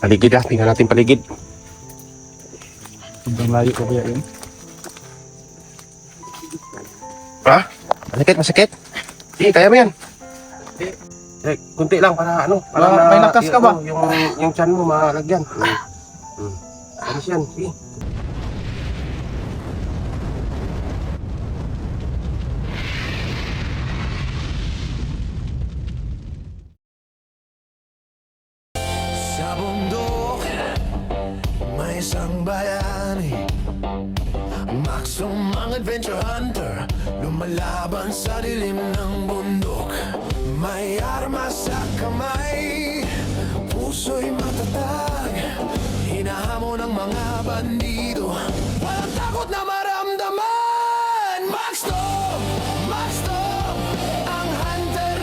Paligid ah, tingnan natin paligid. Sobrang layo ko kaya yun. Ah? Masakit, masakit. Sige, kaya mo yan. Kunti lang para ano, para May lakas ka ba? Yung tiyan mo malagyan. Alis yan, sige. Sa bundok, may isang bayani, Maxumang adventure hunter, lumalaban sa dilim ng bundok. May armas sa kamay, puso'y matatag, hinahamon ng mga bandido, walang takot na maramdaman. Max Dog, ang hunter.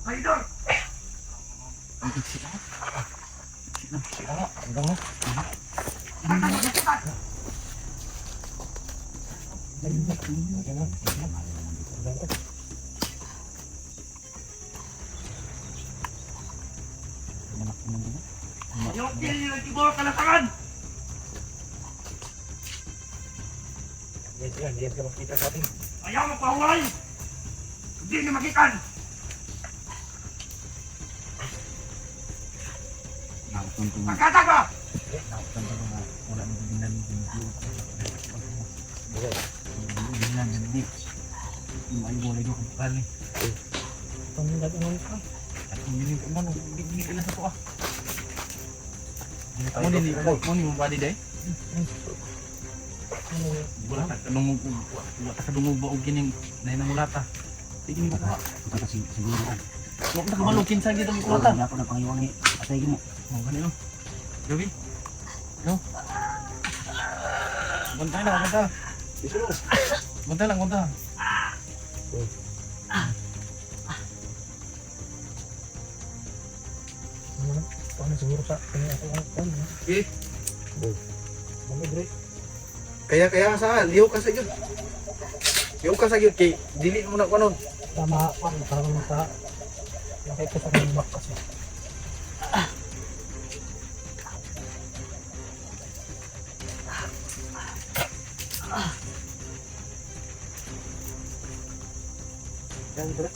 Idol! Yung pili ng tibor kalatangan! Yan ka makita sa atin. Ayaw mo pahuway! Hindi niyo makikan! Magkatag ba? Kaya sa liho ka sa yun. Liho ka sa yun kay dili mo na kuno. Tama pa, parang nakita sa kanyang kasi. Yan bro.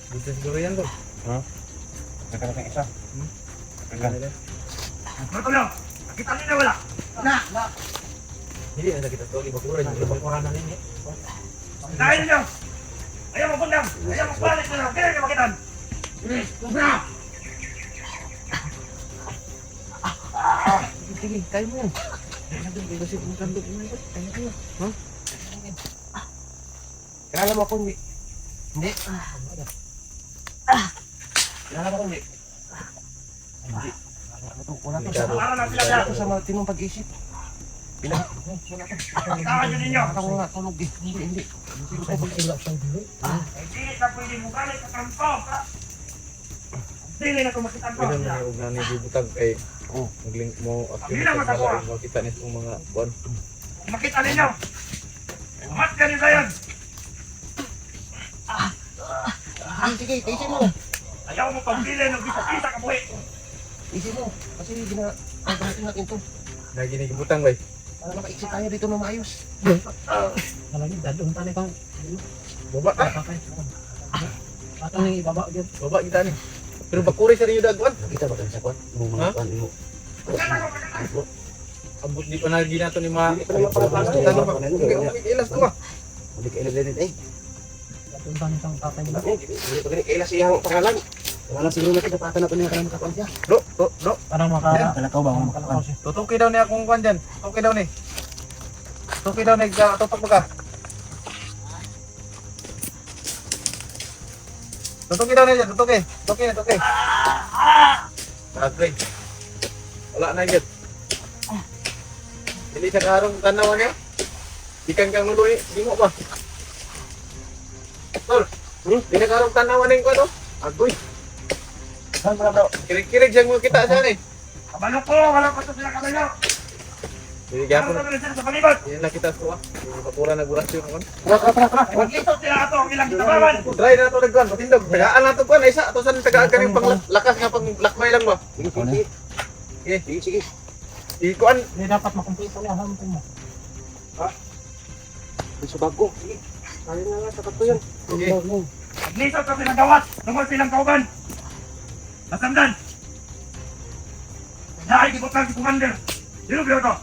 Dito siguro yan bro. Ha? Nagkaroon ng isa. Nagkaroon. Ano lang? Nakita niyo na wala? Hindi na kita to ibakuran yung ibakuran na rin. Kitahin niyo! Ayaw mo kundang! Ayaw mo balik na lang! Kaya niyo makitan! Kubra! Sige, kaya mo yan. Kasi kung kandog mo yan, kaya mo. Ha? Kilala mo ako, hindi. Hindi. Kilala mo ako, hindi. Hindi. Wala to sa... Para lang sila Wala dyan! to sa matinong pag-isip. Kitahan niyo ninyo! Ako nga, tulog eh. Hindi. Ilap siyang dili. Hindi na pwede mo balik sa kampo! Hindi na kung makitan ko! Pwede mo na yung nani bibutag ay mag-link mo at Hindi yung na matakuha. makita nitong mga kuwan. Makita ninyo! Umat ka rin kayo! Sige, isip mo. Ayaw mo pang bilhin ng bisa-bisa ka buhi! Isip mo. Kasi gagamitin natin to. Naginigibutang bay. Para maka-exit tayo dito na maayos. Malagi, dadong tali kang Baba ka. kakay. Atong nang ibaba dyan. Baba kita ni. Pero bakuri sa rinyo dagwan. Nakita ba tayo sa kwan? Yung Ha? mga kwan mo. Abot di pa na ginato ni mga. Hindi pa naman pala plastic. Ilas to ba? Hindi ka ilagay eh. Dadong tali kang kakay. Hindi pa ganit kailas iyang pangalan. Wala siguro natin napatan na ito niya kanang makakuan siya. Do. Parang Kalakaw ba? makalakaw siya. Tutuki daw ni akong kuwan dyan. Tutuki daw ni. Tutuki daw ni. Tutok mo ka. Tutuki daw ni dyan. Tutuki. Tutuki. Agri. Wala na yun. Hindi siya karong tanawan niya. Ikan kang nuloy. Di mo ba? Tol. Hindi na karong tanawan niya ko ano? Agoy. Kirig-kirig dyan mo kita sa eh. Kabalo ko, wala pa ito sila kabalo. Sige, Ano gyapon. kami sila sa palibot? Yan lang kita suwa. Kapura nagurasyon ako. Maglisod sila ato ang ilang kitabawan. Dry na ito nagkuhan, patindog. Tagaan na ito kuhan, isa. Ito saan tagaan ka rin panglakas nga pang lakbay lang ba? Sige. Ikuan. Hindi dapat makumpleto niya. Hampin mo. Sige. Maglisod kami ng gawat. Tungkol silang kauban. Nasamdan. Naay gibot lang si Commander. Dino biyo to.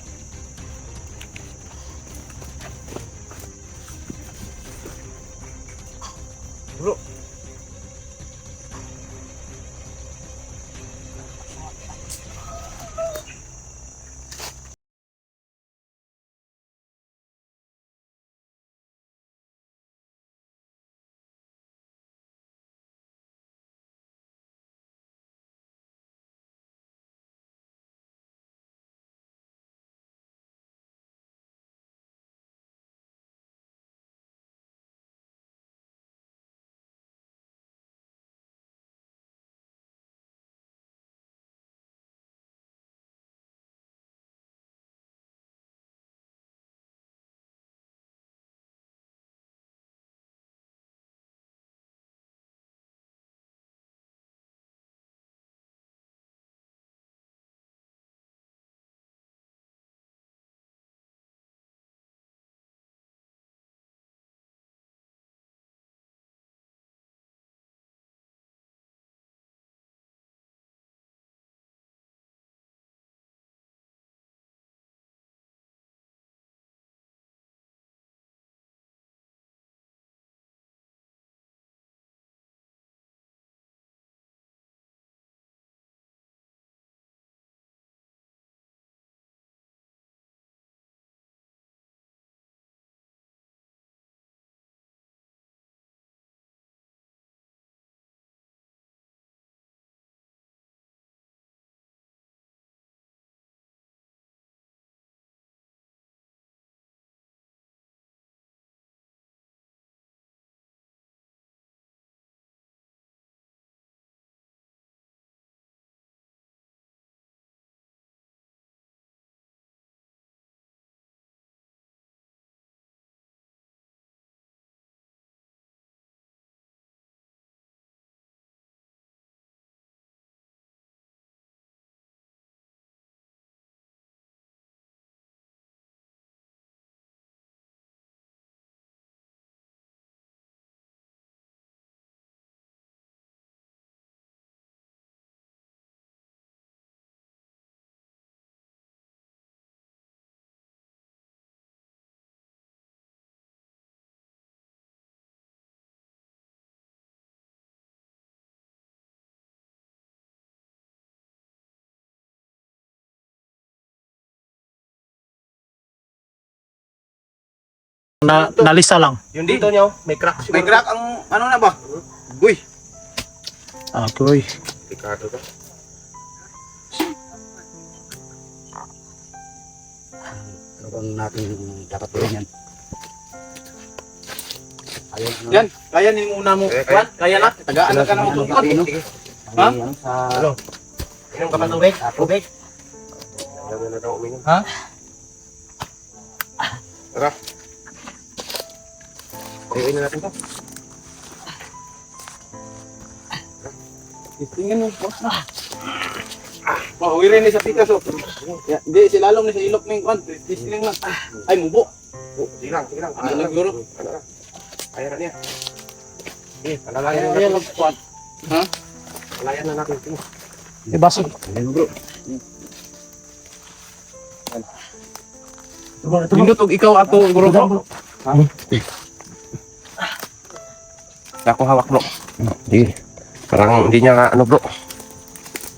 Bro. Nalisa lang. Yung dito niyo, may crack siguro. May crack ang ano na ba? Uy. Okay. Ricardo to. Ano bang natin dapat gawin yan? Ayun, ano? Yan, kaya ni muna mo. Kuan, kaya na. Tagaan na ka na mo tungkol. Ha? Ano sa... Ano? Inom ka pa tubig? Tubig? Alam mo na daw uminom. Ha? Tara. Ayuin na natin to. Tingnan mo, boss na. Mahuwi rin ni sa pikas oh. Hindi, si lalong ni sa ilok ng kuan. Tisling lang. Ay, mubo. Sige lang. Ano lang, Guro? Kaya na niya. Sige, palalayan na Ayan, natin. magkuan. Ha? Palayan na natin. Sige. Ibaso. Ayun, bro. Nindot og ikaw ato, Guro. Ako hawak bro. Sige. Parang hindi niya ano bro.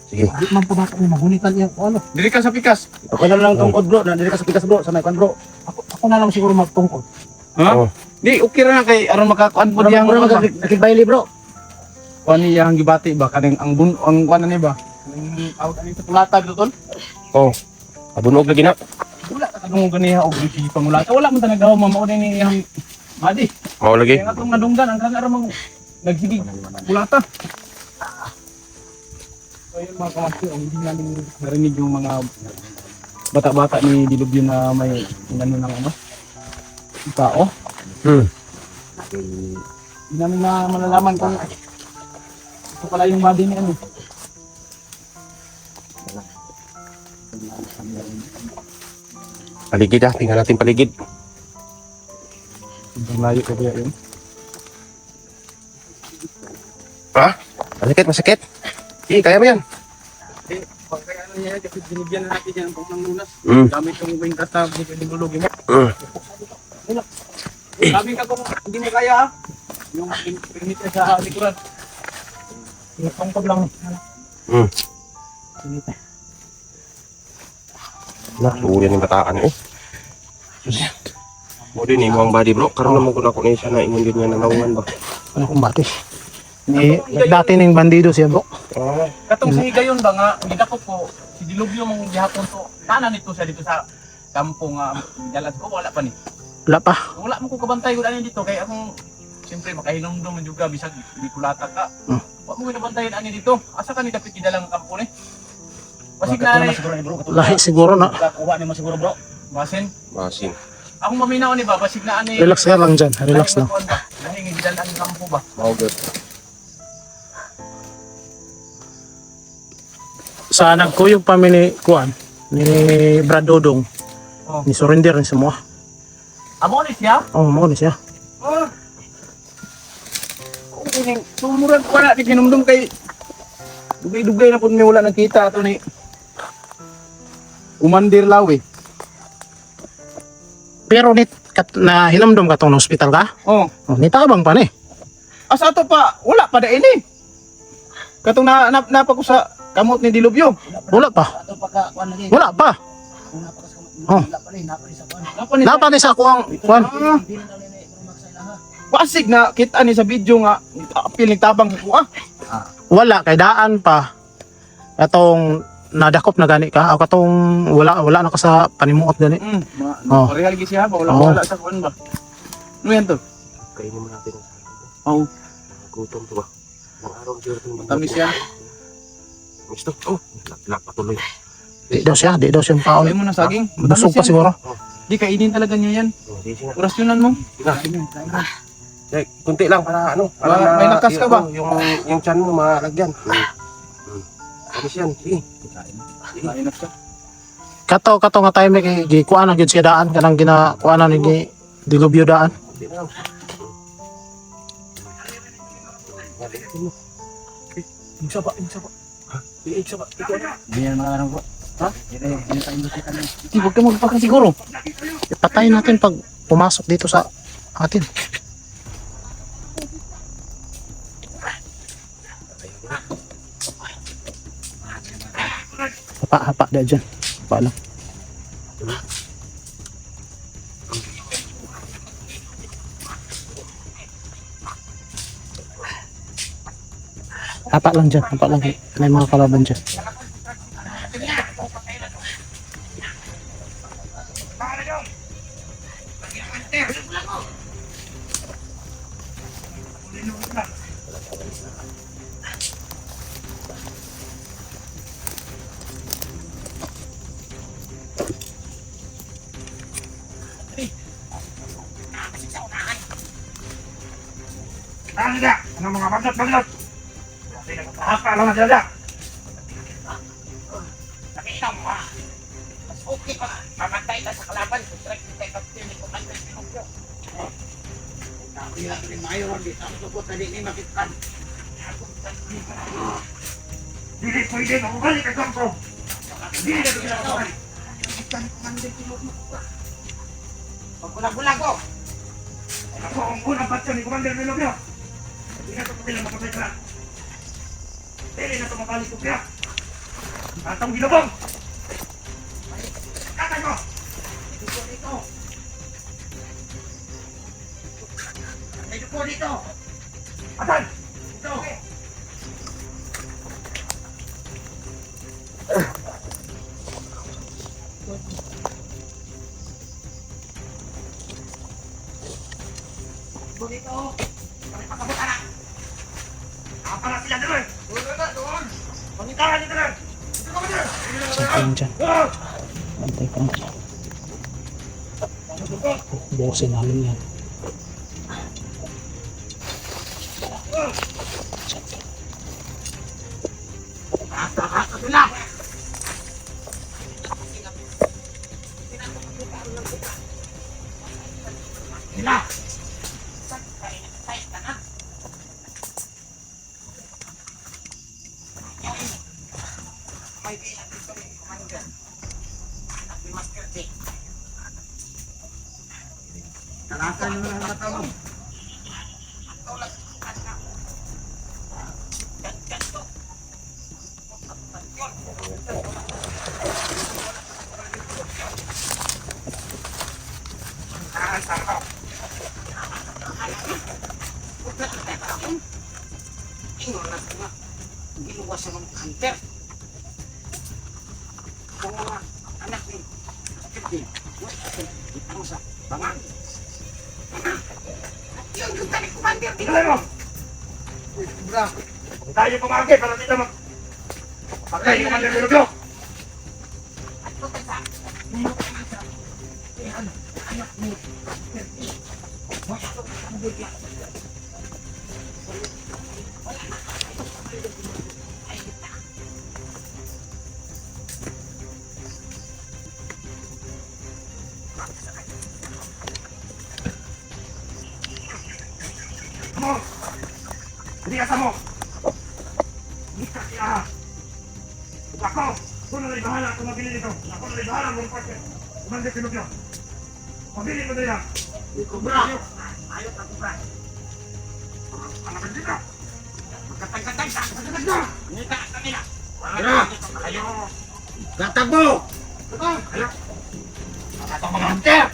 Sige. Di man po natin maghunitan niya. O ano? Dili ka sa pikas. Ako na lang tungkod, bro. Nandito ka sa pikas, bro. Sa may kwan, bro. Ako na lang siguro magtungkol. Ha? Oh. Di, okay ra na kay aron makakuan po Bro, diyang bro, nakikbayli, bro. kuan niya ang gibati ba kaning ang kuan ni ba? Ang out ani sa pulata dito. Oh. Abunog lagi na. Wala ka kadungog ganiha og si pangulata. Wala man ta nagawa mao ni iyang madi. Mao lagi. Kaya nga itong nadunggan, ang kang aramang nagsigig pulata. So yun mga kamasti, ang hindi namin narinig yung mga bata-bata ni Dilubyo na may inano ng ano, tao. Hindi namin na malalaman kung ito pala yung body ni ano. Paligid ah, tingnan natin paligid. Sobrang layo ko kaya yun. Ha? Masakit, masakit. Sige, kaya mo yan. Eh, pag kaya ano niya kasi binigyan na natin yan pang lunas. Mm. Gamit yung wingkas na binulugin mo. Mm. Sabi ka kung hindi mo kaya ha. Yung permit niya sa likuran. Yung tungkod lang. Mm. Luyan yung bataan eh. Mo din mo ang body bro. Karon naman ko na ko siya na ingon din niya na naungan ba. Ano kung bati? Ni dati ning bandido siya bro. Ah, Katong si Gayon ba nga, gidako ko, si Dilubyo mong gihapon to. Tanan nito siya dito sa kampo nga dalas ko, wala pa ni. Wala pa. Wala mo ko kabantay ko ani dito kay akong siyempre makahinomdom man juga bisag di kulata ka. Wa mo ginabantayan ani dito. Asa ka ni dapat gidalang kampo ni? Basig na ni Lahi siguro na. kuha ni mo siguro bro. Basin. basin. Akong maminaw ni ba basig na ani. Relax ka lang dyan. Relax lang. Lahi gidalang kampo ba? Mao good. Sa nagkuyog pa ni Kuan, ni Brad Dodong, Oh. ni surrender ni semua. Amo ni siya. Oh, mo ni siya. Oh. Kung kining sumuran ko na di kinumdum kay dugay-dugay na pud may wala nakita ato ni Umandir Lawi. Pero nit na hinamdom ka tong hospital ka? Oh, Oh, nitabang pa ni. asa to pa wala pa daili. Katong napa ko sa kamot ni Dilubyo. Wala pa. Wala pa. Oh. Napa ni Napa ni sa kuang Kuan. Wasig na kita ni sa video nga piling tabang ko ah. Wala kay daan pa. Katong nadakop na gani ka o katong wala na ka sa panimuot gani. Oh. Real gi siya ba wala Oh. wala sa kuan ba. Ano yan to? Kainin mo natin ang Oh, gutom to ba. Ang araw siguro ito. tamis yan. Gusto. Oh, lak patuloy. Di daw siya Ay paon. mo na saging. Busog pa Tamis yan. siguro. Di kainin talaga niya yan. Oh, di siya. Orasyonan mo. Kunti lang para ano, May lakas ka ba? Yung tiyan mo malagyan. Tapos yan. Sige. Kain na siya. Kato nga time kay gikuan na gyud siya daan kanang ginakuan na ni Dilubyo daan. Kunti lang. Isa ba? Ha? Isa ba? Di wag ka magpaka siguro. Ipatayin natin pag pumasok dito sa atin. Hapa dah dyan. Hapa lang. Hapa lang dyan. Hapa lang. May mga kalaban dyan. Ano na? Ano mga bagnat? Kasi nagpahaka lang na sila. Nakita mo ha? Mas okay pa. Mamatay ka sa kalaban. Strike kita kapatid ni Commander Pinocchio. Dili pwede makubalik ang kampo. Dili na pinakawan. Nakita ni Commander Pinocchio. Pagbulag-bulag ko. Ako ang unang batyo ni Commander Pinocchio. Hindi na ito pagkila makapay ka. Dili na ito mabalik ko kaya. Atong ginabong. Katay mo. Dito. Dito. Atay. Dito. Dito. Pakabot anak. Apa na sila doon? Doon. Pangita. Tahan dito lang! Saan dyan? Antay ka. Bukasin namin yan. Giluwas sa mga hunter. Kung mga anak ni Kirby, ang sa bangang. Yung gusto ni Commander, tingnan mo! Bra, tayo pumagay para dito mag... Patay ni Commander Bilogyo! At ito sa... Anak ni Kirby. Wala ito ang bigyan. Mo! Hindi ka mo! Hindi ka siya! Ako! Ako na rin bahala kung mabili nito! Ako na rin bahala mong parte! Kumanda Pinocchio! Mabili mo nila! Kubra! Ayaw ka kubra! Ano ka dito? Magkatag-katag ka! Magkatag na! Nita ka nila! Ayaw! Gatag mo! Ayaw! Gatag mga hunter!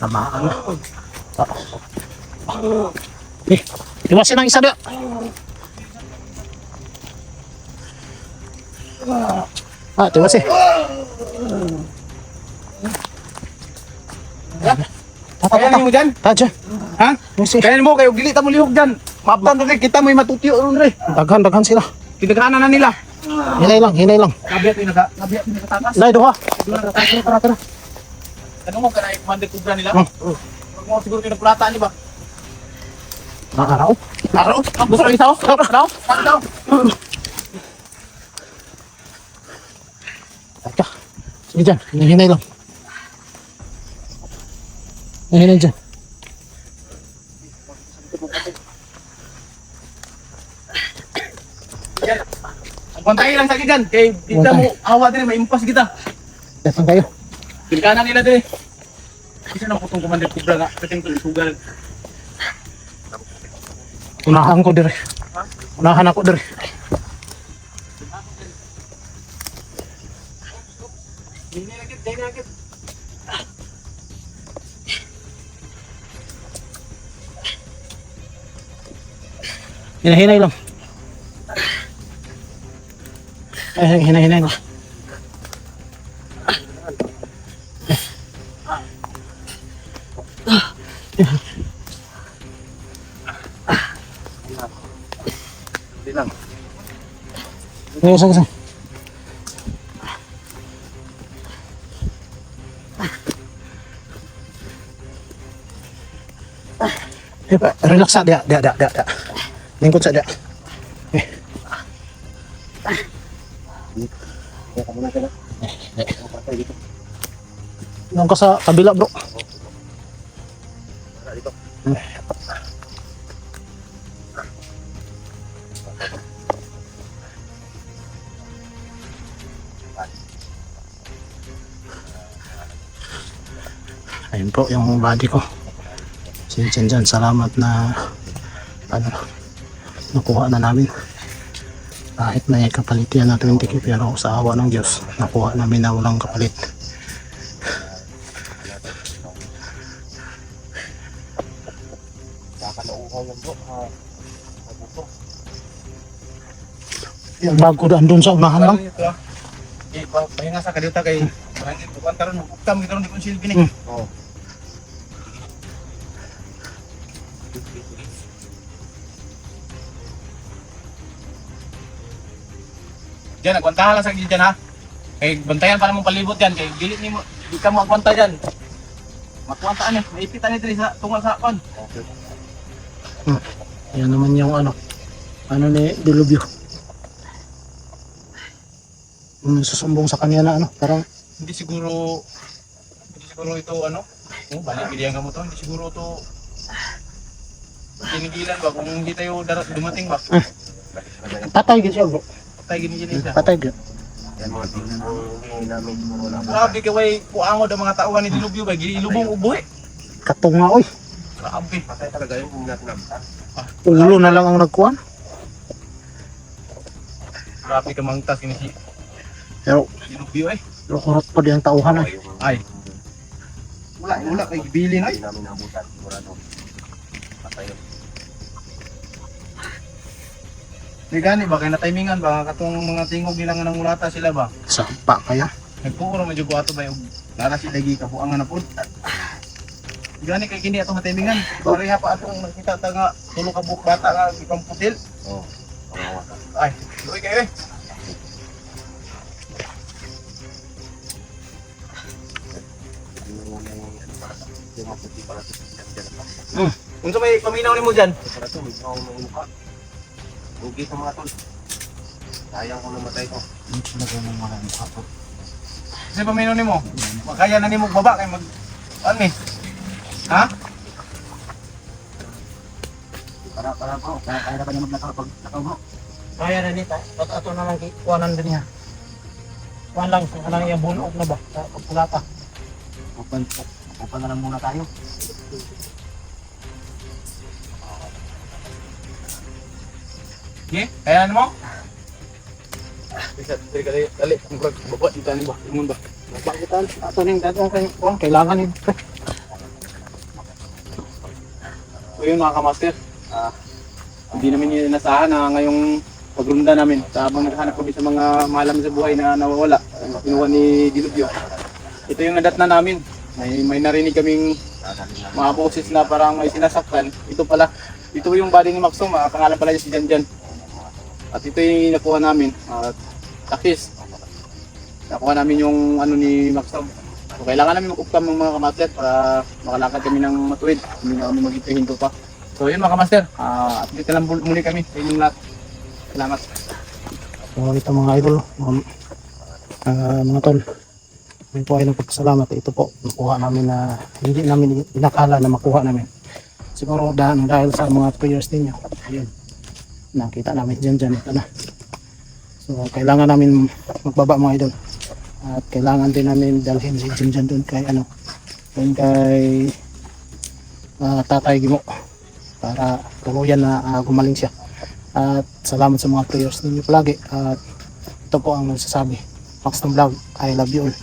Tamaan. Iwasin ang isa doon. Tiwasin. Kaya mo dyan? Dyan. Ha? Kaya mo kayo gili ta mo lihok dyan. Maptan rin kita mo matutiyo ron rin. Daghan sila. Tinagana na nila. Hinay lang. Kabiat pinagatakas. Nay, duha. Tara. Tanong mo ka na yung Commander Cobra nila? Huwag mo siguro pinagpulataan niyo ba? Araw. Gusto rin sao? Araw? Teka. Sige dyan. Hinay lang. Hinay dyan. Bantayin lang sa akin dyan. Kaya kita mo awa din, may impas kita. Datang kayo. Pilikanan nila din. Isa ng putong Commander Cobra nga. Kating sugal. Unahan ko dire. Unahan ako dire. Hinay lang. Hinay lang. Sige. Relax sa dia. Lingkod sa dia. Nung ka sa kabila, bro. Ayun po yung body ko. Dyan, salamat na nakuha na namin. Kahit may kapalit yan na 20k, pero sa awa ng Diyos nakuha namin na walang kapalit. Yung bago daan doon sa unahan lang. Ito ah. Pahinga sa kadita kay bukan karon ukam karon di ko silbi ni. Oo. Diyan agwantahan lang sa diyan ha. Kay bantayan pa namang palibot yan kay dili ni mo di ka mo agwanta diyan. Makuwantaan eh, maipitan ni diri sa tungal sa kon. Yan naman yung ano ni Dilubyo. Susumbong sa kanya na ano, parang Hindi siguro ito ano, balik bilihan ka mo to, hindi siguro to tinigilan ba kung hindi tayo dumating ba? patay gid siya bro. Patay gini siya. Patay gid. Yan mga tingnan mo namin wala pa. Grabe ka way kuango daw mga tauhan ni Dilubyo ba, gilubong uboy. Katunga oy. Grabe. Patay talaga yung kung natin nabitan. Ulo na lang ang nagkuhan. Grabe ka mangtas ini si Pero Dilubyo eh. kurot pa di ang tauhan ay. Ay. Wala kay bilin ay. Hindi namin nabutan. Sigurado. Patay yun. Di gani ba kay na-timingan ba katong mga tingog nila nga nangulata sila ba? Sampa kaya. Nagpuuro medyo ko ato ba yung lara si lagi ka puangan na pud. Gani kay kini atong timingan. Pareha pa atong nakita ta nga tulo ka buok bata nga ipamputil. Oo. Ay, luoy kayo eh. Yung maputi pala ito. Unsa may paminaw nimo diyan? Para ito, may tawang ng mukha. Hugi ito mga tol. Sayang ko namatay ko. Kasi paminaw nimo. Makaya na nimo baba kay mag ani. Ha? Para bro, kaya na pa niya magnakaw pag nakaw bro. Kaya na nita. Ato na lang kuanan din niya. Kuan lang kung ano yung bunog na ba? Pagpulata. Upan na lang muna tayo. Okay? Kaya mo? Bisa dali baba dito ni ba? Imong ba? Bagitan ato ning dadong kay kuan kailangan ni. So yun mga kamaster, hindi namin yun inasahan na ngayong pagrunda namin sa habang naghanap kami sa mga malam sa buhay na nawawala, kinuha ni Dilubyo. Ito yung nadat na namin, may narinig kaming mga boses na parang may sinasaktan. Ito pala, ito yung body ni Maxom, pangalan pala niya si Janjan. At ito yung nakuha namin, takis. Nakuha namin yung ano ni Maxom. So, kailangan namin mag-upcam ng mga kamaster para makalakad kami ng matuwid. Hindi na kami mag-ipihinto pa. So yun mga kamaster, at dito lang muli kami sa inyong lahat. Salamat. So ito mga idol, mga tol. May po ay nagpapasalamat. Ito po, nakuha namin na hindi namin inakala na makuha namin. Siguro dahil sa mga prayers ninyo. Ayun. Nakita namin dyan. Ito na. So kailangan namin magbaba mga idol. At kailangan din namin dalhin si Jinjan doon kay doon kay Tatay Gimo para tuluyan na gumaling siya. At salamat sa mga prayers ninyo palagi. At ito po ang nagsasabi. Maxton Vlog, I love you all.